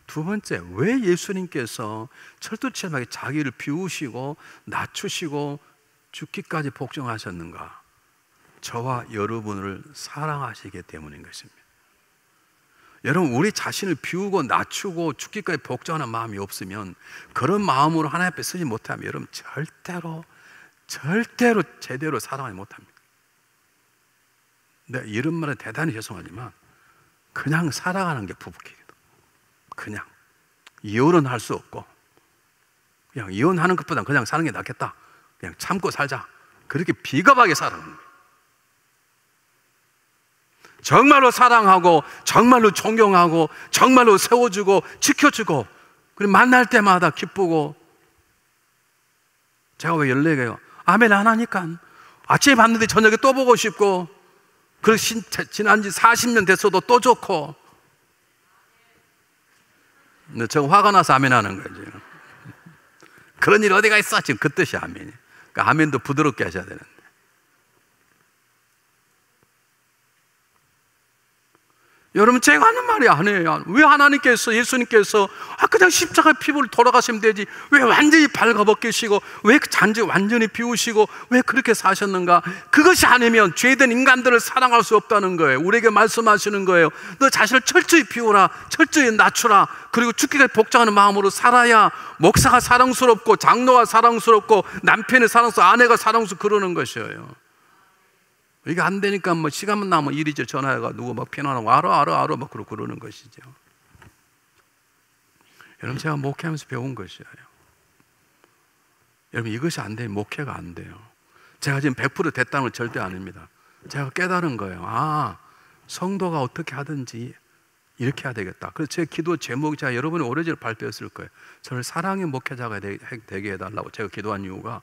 두 번째, 왜 예수님께서 철두철미하게 자기를 비우시고 낮추시고 죽기까지 복종하셨는가? 저와 여러분을 사랑하시기 때문인 것입니다. 여러분, 우리 자신을 비우고 낮추고 죽기까지 복종하는 마음이 없으면, 그런 마음으로 하나님 앞에 서지 못하면 여러분 절대로 제대로 사랑하지 못합니다. 네, 이런 말은 대단히 죄송하지만 그냥 살아가는 게 부부끼리도, 그냥 이혼은 할 수 없고 그냥 이혼하는 것보다 그냥 사는 게 낫겠다, 그냥 참고 살자, 그렇게 비겁하게 살아가는 거예요. 정말로 사랑하고 정말로 존경하고 정말로 세워주고 지켜주고, 그리고 만날 때마다 기쁘고. 제가 왜 연락해요? 아멘 안 하니까 아침에 봤는데 저녁에 또 보고 싶고, 그리고 지난 지 40년 됐어도 또 좋고. 근데 제가 화가 나서 아멘 하는 거예요. 그런 일 어디가 있어? 지금 그 뜻이 아멘이에요. 그러니까 아멘도 부드럽게 하셔야 되는데. 여러분, 제가 하는 말이 아니에요. 왜 하나님께서, 예수님께서 그냥 십자가 피부를 돌아가시면 되지, 왜 완전히 발가벗기시고, 왜 잔지 완전히 비우시고, 왜 그렇게 사셨는가? 그것이 아니면 죄된 인간들을 사랑할 수 없다는 거예요. 우리에게 말씀하시는 거예요. 너 자신을 철저히 비우라, 철저히 낮추라, 그리고 죽기까지 복종하는 마음으로 살아야 목사가 사랑스럽고, 장로가 사랑스럽고, 남편이 사랑스럽고, 아내가 사랑스럽고 그러는 것이에요. 이게 안 되니까 뭐 시간만 나면 이리저 전화해가 누구 막 피난하고 알아 막 그러는 것이죠. 여러분, 제가 목회하면서 배운 것이에요. 여러분, 이것이 안 되면 목회가 안 돼요. 제가 지금 100% 됐다는 건 절대 아닙니다. 제가 깨달은 거예요. 성도가 어떻게 하든지 이렇게 해야 되겠다. 그래서 제 기도 제목이, 제가 여러분이 오래전에 발표했을 거예요. 저를 사랑의 목회자가 되게 해달라고 제가 기도한 이유가,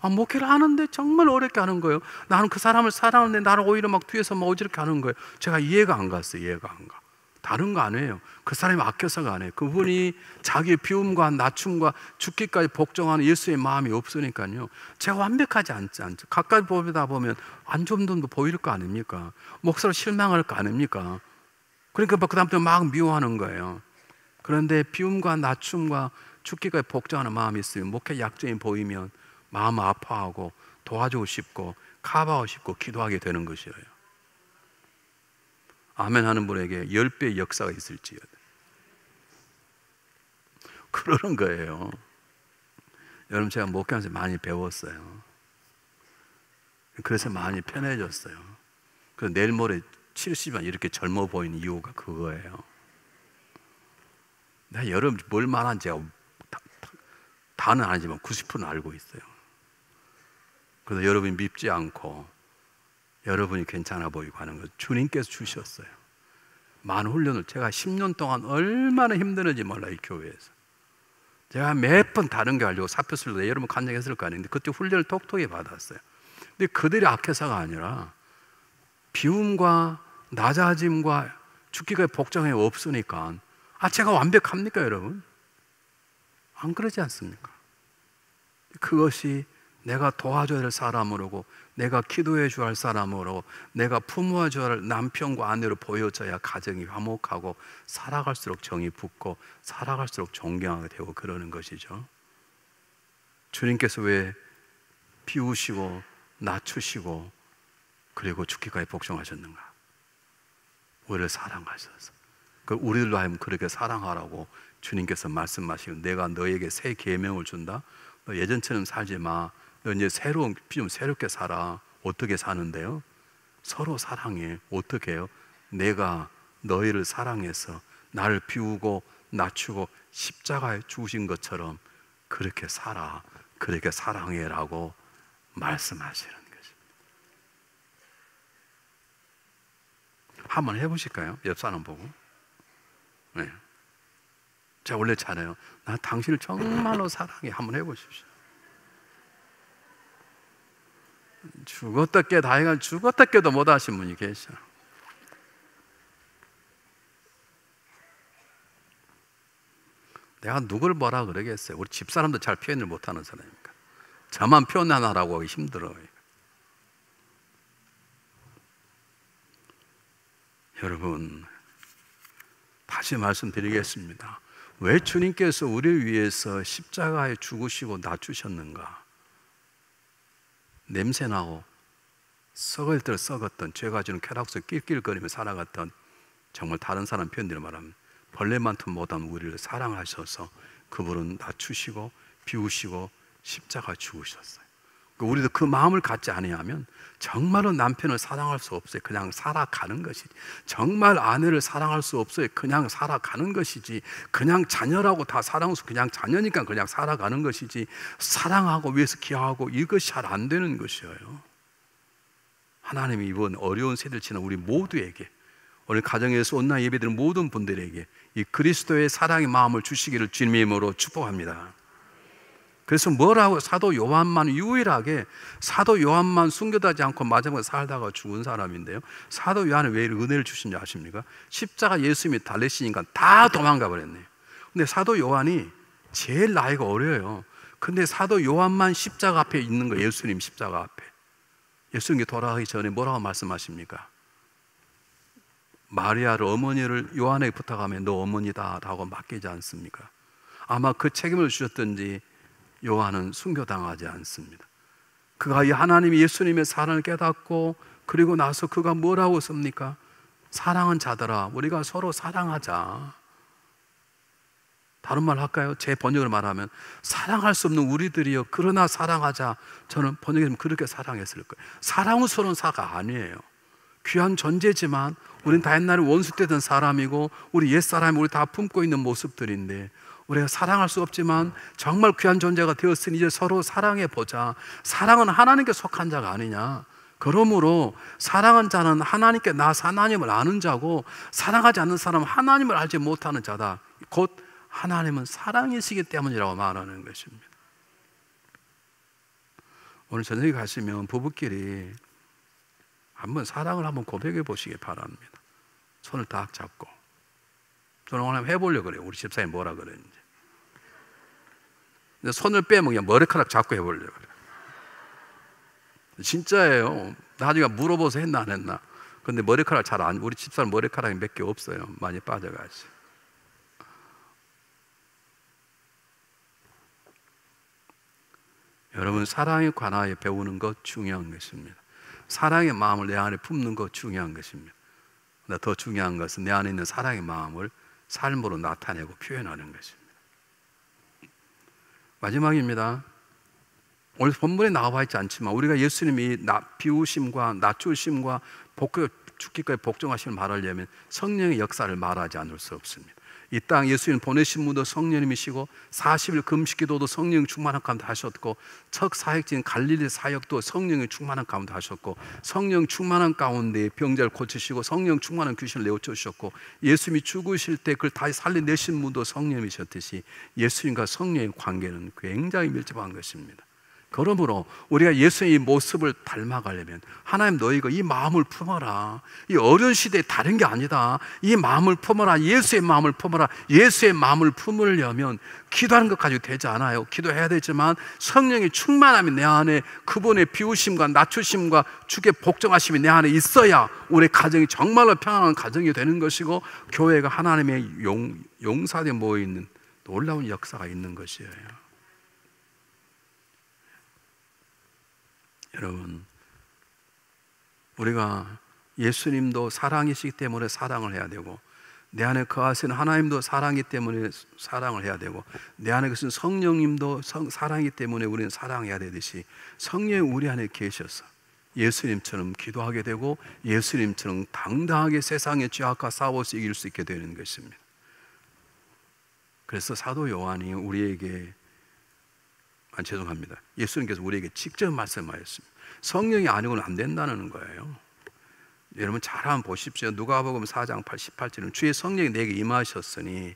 목회를 하는데 정말 어렵게 하는 거예요. 나는 그 사람을 사랑하는데 나는 오히려 막 뒤에서 막 어지럽게 하는 거예요. 제가 이해가 안 갔어요. 이해가 안 가. 다른 거 아니에요. 그 사람이 아껴서가 아니에요. 그분이 자기의 비움과 낮춤과 죽기까지 복종하는 예수의 마음이 없으니까요. 제가 완벽하지 않죠. 가까이 보다 보면 안 좋은 점도 보일 거 아닙니까? 목사로 실망할 거 아닙니까? 그러니까 그 다음부터 막 미워하는 거예요. 그런데 비움과 낮춤과 죽기까지 복종하는 마음이 있으면, 목회 약점이 보이면 마음 아파하고 도와주고 싶고 커버하고 싶고 기도하게 되는 것이에요. 아멘 하는 분에게 10배의 역사가 있을지어다. 그러는 거예요. 여러분, 제가 목회하면서 많이 배웠어요. 그래서 많이 편해졌어요. 그래서 내일 모레 70만 이렇게 젊어 보이는 이유가 그거예요. 내가 여러분 뭘 말하는지 제가 다는 아니지만 90%는 알고 있어요. 그래서 여러분이 밉지 않고 여러분이 괜찮아 보이고 하는 것 주님께서 주셨어요. 많은 훈련을, 제가 10년 동안 얼마나 힘드는지 몰라요. 이 교회에서 제가 몇 번 다른 게 하려고 사표 쓸 때 여러분 간증했을 거 아닌데, 그때 훈련을 톡톡히 받았어요. 근데 그들이 악해서가 아니라 비움과 낮아짐과 죽기가 복종이 없으니까, 제가 완벽합니까 여러분? 안 그러지 않습니까? 그것이 내가 도와줘야 할 사람으로고, 내가 기도해 줘야 할 사람으로, 내가 품어줘야 할 남편과 아내로 보여져야 가정이 화목하고 살아갈수록 정이 붙고 살아갈수록 존경하게 되고 그러는 것이죠. 주님께서 왜 비우시고 낮추시고 그리고 죽기까지 복종하셨는가? 우리를 사랑하셔서, 우리들로 하여금 그렇게 사랑하라고 주님께서 말씀하시고, 내가 너에게 새 계명을 준다. 너 예전처럼 살지 마. 너 이제 좀 새롭게 살아. 어떻게 사는데요? 서로 사랑해. 어떻게 해요? 내가 너희를 사랑해서 나를 비우고 낮추고 십자가에 죽으신 것처럼 그렇게 살아. 그렇게 사랑해라고 말씀하시는 것입니다. 한번 해보실까요? 옆 사람 보고. 네. 제가 원래 잘해요. 나 당신을 정말로 사랑해. 한번 해보십시오. 죽었다 깨도 하여간 죽었다 깨도 못 하신 분이 계셔. 내가 누굴 뭐라 그러겠어요? 우리 집사람도 잘 표현을 못하는 사람이니까. 저만 표현하라고 하기 힘들어요. 여러분, 다시 말씀드리겠습니다. 왜 주님께서 우리를 위해서 십자가에 죽으시고 낮추셨는가? 냄새나고 썩을 듯 썩었던, 죄가 주는 쾌락 속에 낄낄거리며 살아갔던, 정말 다른 사람 표현대로 말하면 벌레만큼 못한 우리를 사랑하셔서 그분은 낮추시고 비우시고 십자가 죽으셨어요. 우리도 그 마음을 갖지 않으면 정말로 남편을 사랑할 수 없어요. 그냥 살아가는 것이지. 정말 아내를 사랑할 수 없어요. 그냥 살아가는 것이지. 그냥 자녀라고 다 사랑해서 그냥 자녀니까 그냥 살아가는 것이지, 사랑하고 위해서 기여하고 이것이 잘 안 되는 것이에요. 하나님이 이번 어려운 세대를 지난 우리 모두에게, 오늘 가정에서 온나 예배드리는 모든 분들에게 이 그리스도의 사랑의 마음을 주시기를 주님의 이름으로 축복합니다. 그래서 뭐라고, 사도 요한만 유일하게, 사도 요한만 순교하지 않고 마지막에 살다가 죽은 사람인데요, 사도 요한은 왜 은혜를 주신지 아십니까? 십자가 예수님이 달래시니까 다 도망가 버렸네요. 근데 사도 요한이 제일 나이가 어려요. 근데 사도 요한만 십자가 앞에 있는 거예요. 예수님 십자가 앞에. 예수님이 돌아가기 전에 뭐라고 말씀하십니까? 마리아를, 어머니를 요한에게 부탁하면 너 어머니다 라고 맡기지 않습니까? 아마 그 책임을 주셨든지 요한은 순교당하지 않습니다. 그가 이 하나님 예수님의 사랑을 깨닫고 그리고 나서 그가 뭐라고 씁니까? 사랑하는 자들아, 우리가 서로 사랑하자. 다른 말 할까요? 제 번역을 말하면 사랑할 수 없는 우리들이여 그러나 사랑하자. 저는 번역이면 그렇게 사랑했을 거예요. 사랑은 서로 사가 아니에요. 귀한 존재지만 우린 다 옛날에 원수 되던 사람이고 우리 옛사람이 우리 다 품고 있는 모습들인데 우리가 사랑할 수 없지만 정말 귀한 존재가 되었으니 이제 서로 사랑해 보자. 사랑은 하나님께 속한 자가 아니냐. 그러므로 사랑한 자는 하나님께 하나님을 아는 자고 사랑하지 않는 사람은 하나님을 알지 못하는 자다. 곧 하나님은 사랑이시기 때문이라고 말하는 것입니다. 오늘 저녁에 가시면 부부끼리 한번 사랑을 한번 고백해 보시기 바랍니다. 손을 딱 잡고. 저는 오늘 해보려고 그래요. 우리 집사님 뭐라 그랬는지. 근데 손을 빼면 그냥 머리카락 잡고 해보려고 그래요. 진짜예요. 나중에 물어봐서 했나 안 했나. 근데 머리카락 잘 안, 우리 집사람 머리카락이 몇 개 없어요. 많이 빠져가지고. 여러분, 사랑에 관하여 배우는 것 중요한 것입니다. 사랑의 마음을 내 안에 품는 것 중요한 것입니다. 더 중요한 것은 내 안에 있는 사랑의 마음을 삶으로 나타내고 표현하는 것입니다. 마지막입니다. 오늘 본문에 나와 있지 않지만 우리가 예수님이 비우심과 낮추심과 죽기까지 복종하심을 말하려면 성령의 역사를 말하지 않을 수 없습니다. 이 땅 예수님 보내신 분도 성령님이시고 40일 금식 기도도 성령 충만한 가운데 하셨고 첫 사역지인 갈릴리 사역도 성령의 충만한 가운데 하셨고 성령 충만한 가운데 병자를 고치시고 성령 충만한 귀신을 내어쫓으셨고 예수님이 죽으실 때 그걸 다시 살려내신 분도 성령이셨듯이 예수님과 성령의 관계는 굉장히 밀접한 것입니다. 그러므로 우리가 예수의 모습을 닮아가려면 하나님 너희가 이 마음을 품어라. 이 어려운 시대에 다른 게 아니다. 이 마음을 품어라. 예수의 마음을 품어라. 예수의 마음을 품으려면 기도하는 것 가지고 되지 않아요. 기도해야 되지만 성령의 충만함이 내 안에 그분의 비우심과 낮추심과 주께 복종하심이 내 안에 있어야 우리 가정이 정말로 평안한 가정이 되는 것이고 교회가 하나님의 용사되어 모여있는 놀라운 역사가 있는 것이에요. 여러분, 우리가 예수님도 사랑이시기 때문에 사랑을 해야 되고 내 안에 거하시는 하나님도 사랑이기 때문에 사랑을 해야 되고 내 안에 계신 성령님도 사랑이기 때문에 우리는 사랑해야 되듯이 성령이 우리 안에 계셔서 예수님처럼 기도하게 되고 예수님처럼 당당하게 세상의 죄악과 싸워서 이길 수 있게 되는 것입니다. 그래서 사도 요한이 우리에게 죄송합니다. 예수님께서 우리에게 직접 말씀하셨습니다. 성령이 아니고는 안 된다는 거예요. 여러분 잘 한번 보십시오. 누가복음 4장 18절은 주의 성령이 내게 임하셨으니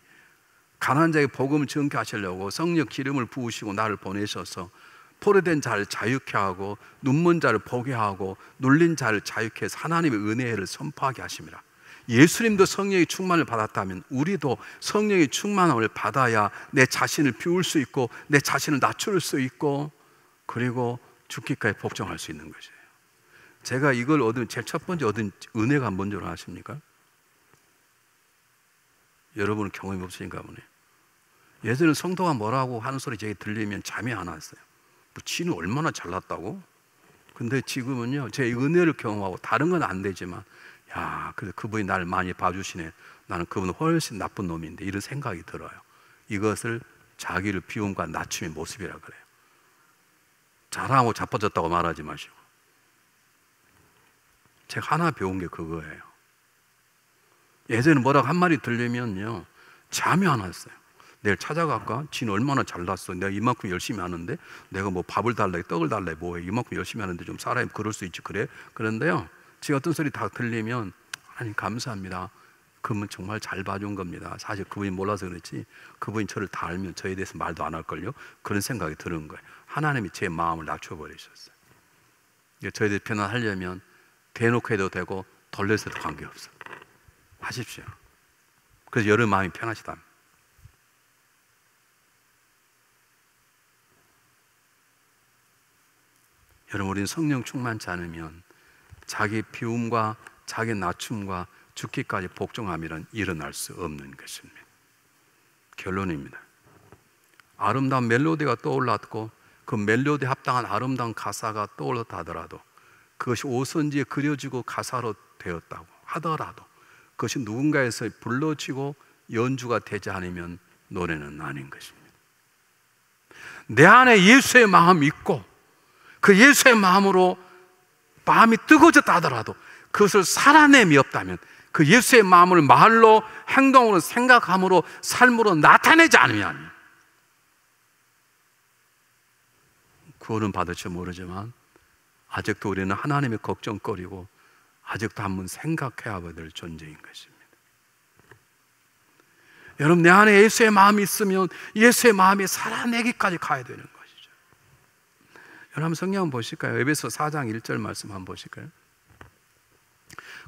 가난한 자에게 복음을 전케 하시려고 성령 기름을 부으시고 나를 보내셔서 포로된 자를 자유케 하고 눈먼 자를 보게 하고 눌린 자를 자유케 해서 하나님의 은혜를 선포하게 하심이라. 예수님도 성령의 충만을 받았다면 우리도 성령의 충만함을 받아야 내 자신을 비울 수 있고 내 자신을 낮출 수 있고 그리고 죽기까지 복종할 수 있는 것이에요. 제가 이걸 얻은 제일 첫 번째 얻은 은혜가 뭔지 아십니까? 여러분은 경험이 없으신가 보네. 예전에 성도가 뭐라고 하는 소리 제게 들리면 잠이 안 왔어요. 뭐 지는 얼마나 잘났다고? 근데 지금은요 제 은혜를 경험하고 다른 건 안 되지만 야, 그래 그분이 나를 많이 봐주시네. 나는 그분은 훨씬 나쁜 놈인데 이런 생각이 들어요. 이것을 자기를 비움과 낮춤의 모습이라 그래요. 자랑하고 자빠졌다고 말하지 마시고. 제가 하나 배운 게 그거예요. 예전에 뭐라고 한 말이 들리면요 잠이 안 왔어요. 내일 찾아갈까? 지는 얼마나 잘났어. 내가 이만큼 열심히 하는데 내가 뭐 밥을 달래 떡을 달래 뭐해. 이만큼 열심히 하는데 좀 사람이 그럴 수 있지 그래? 그런데요 제가 어떤 소리 다 들리면 하나님 감사합니다. 그분 정말 잘 봐준 겁니다. 사실 그분이 몰라서 그렇지 그분이 저를 다 알면 저에 대해서 말도 안 할걸요. 그런 생각이 드는 거예요. 하나님이 제 마음을 낮춰버리셨어요. 저에 대해 편안하려면 대놓고 해도 되고 돌려서 해도 관계없어. 하십시오. 그래서 여러분 마음이 편하시다. 여러분 우리는 성령 충만치 않으면 자기 비움과 자기 낮춤과 죽기까지 복종함이란 일어날 수 없는 것입니다. 결론입니다. 아름다운 멜로디가 떠올랐고 그 멜로디에 합당한 아름다운 가사가 떠올랐다 하더라도, 그것이 오선지에 그려지고 가사로 되었다고 하더라도 그것이 누군가에서 불러지고 연주가 되지 않으면 노래는 아닌 것입니다. 내 안에 예수의 마음이 있고 그 예수의 마음으로 마음이 뜨거워졌다 하더라도 그것을 살아냄이 없다면, 그 예수의 마음을 말로, 행동으로, 생각함으로, 삶으로 나타내지 않으면 구원은 받을지 모르지만 아직도 우리는 하나님의 걱정거리고 아직도 한번 생각해야 될 존재인 것입니다. 여러분, 내 안에 예수의 마음이 있으면 예수의 마음이 살아내기까지 가야 되는 것이죠. 여러분, 한번 성경 한번 보실까요? 에베소 4장 1절 말씀 한번 보실까요?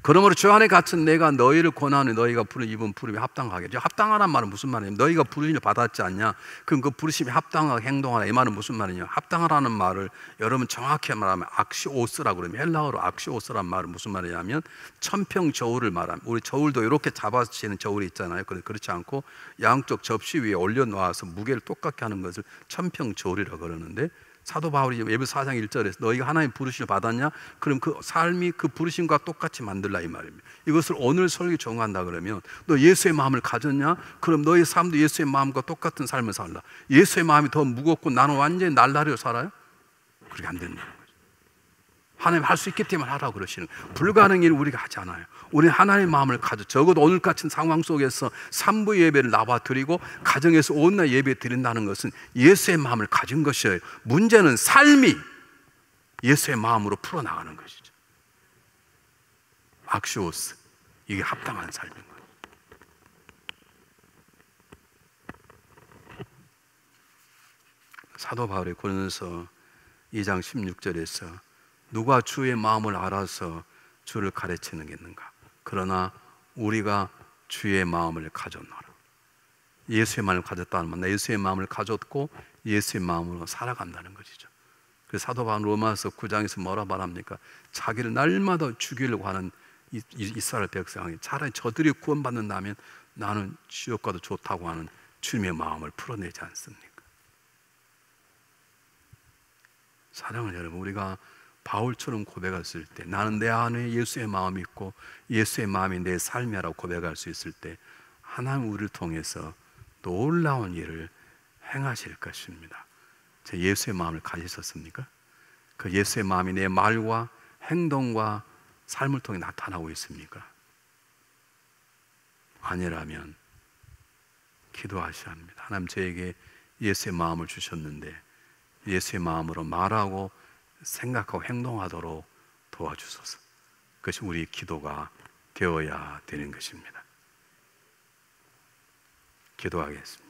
그러므로 주 안에 갇힌 내가 너희를 권하노니 너희가 입은 부름이 합당하게. 합당하란 말은 무슨 말이냐면, 너희가 부르심을 받았지 않냐? 그럼 그 부르심이 합당하게 행동하라, 이 말은 무슨 말이냐? 합당하라는 말을 여러분 정확히 말하면 악시오스라고 그러면, 헬라어로 악시오스란 말은 무슨 말이냐면 천평저울을 말합니다. 우리 저울도 이렇게 잡아치는 저울이 있잖아요. 그렇지 않고 양쪽 접시 위에 올려놓아서 무게를 똑같게 하는 것을 천평저울이라고 그러는데, 사도 바울이 에베소 4장 1절에서 너희가 하나님 부르심을 받았냐? 그럼 그 삶이 그 부르심과 똑같이 만들라, 이 말입니다. 이것을 오늘 설교 정한다 그러면, 너 예수의 마음을 가졌냐? 그럼 너희 삶도 예수의 마음과 똑같은 삶을 살라. 예수의 마음이 더 무겁고 나는 완전히 날라리로 살아요? 그렇게 안 된다는 거죠. 하나님 할 수 있기 때문에 하라고 그러시는 거예요. 불가능한 일을 우리가 하지 않아요. 우리는 하나님의 마음을 가져, 적어도 오늘 같은 상황 속에서 3부 예배를 나와 드리고 가정에서 온날 예배 드린다는 것은 예수의 마음을 가진 것이에요. 문제는 삶이 예수의 마음으로 풀어나가는 것이죠. 악시오스, 이게 합당한 삶인 거예요. 사도 바울의 고린도서 2장 16절에서 누가 주의 마음을 알아서 주를 가르치는겠는가? 그러나 우리가 주의 마음을 가졌노라. 예수의 마음을 가졌다는 말, 예수의 마음을 가졌고 예수의 마음으로 살아간다는 것이죠. 그래서 사도 바울 로마서 9장에서 뭐라 말합니까? 자기를 날마다 죽이려고 하는 이스라엘 백성이 차라리 저들이 구원받는다면 나는 지옥과도 좋다고 하는 주님의 마음을 풀어내지 않습니까? 사랑하는 여러분, 우리가 바울처럼 고백했을 때, 나는 내 안에 예수의 마음이 있고 예수의 마음이 내 삶이라고 고백할 수 있을 때, 하나님 우리를 통해서 놀라운 일을 행하실 것입니다. 제 예수의 마음을 가지셨습니까? 그 예수의 마음이 내 말과 행동과 삶을 통해 나타나고 있습니까? 아니라면 기도하셔야 합니다. 하나님, 저에게 예수의 마음을 주셨는데 예수의 마음으로 말하고 생각하고 행동하도록 도와주소서. 그것이 우리 기도가 되어야 되는 것입니다. 기도하겠습니다.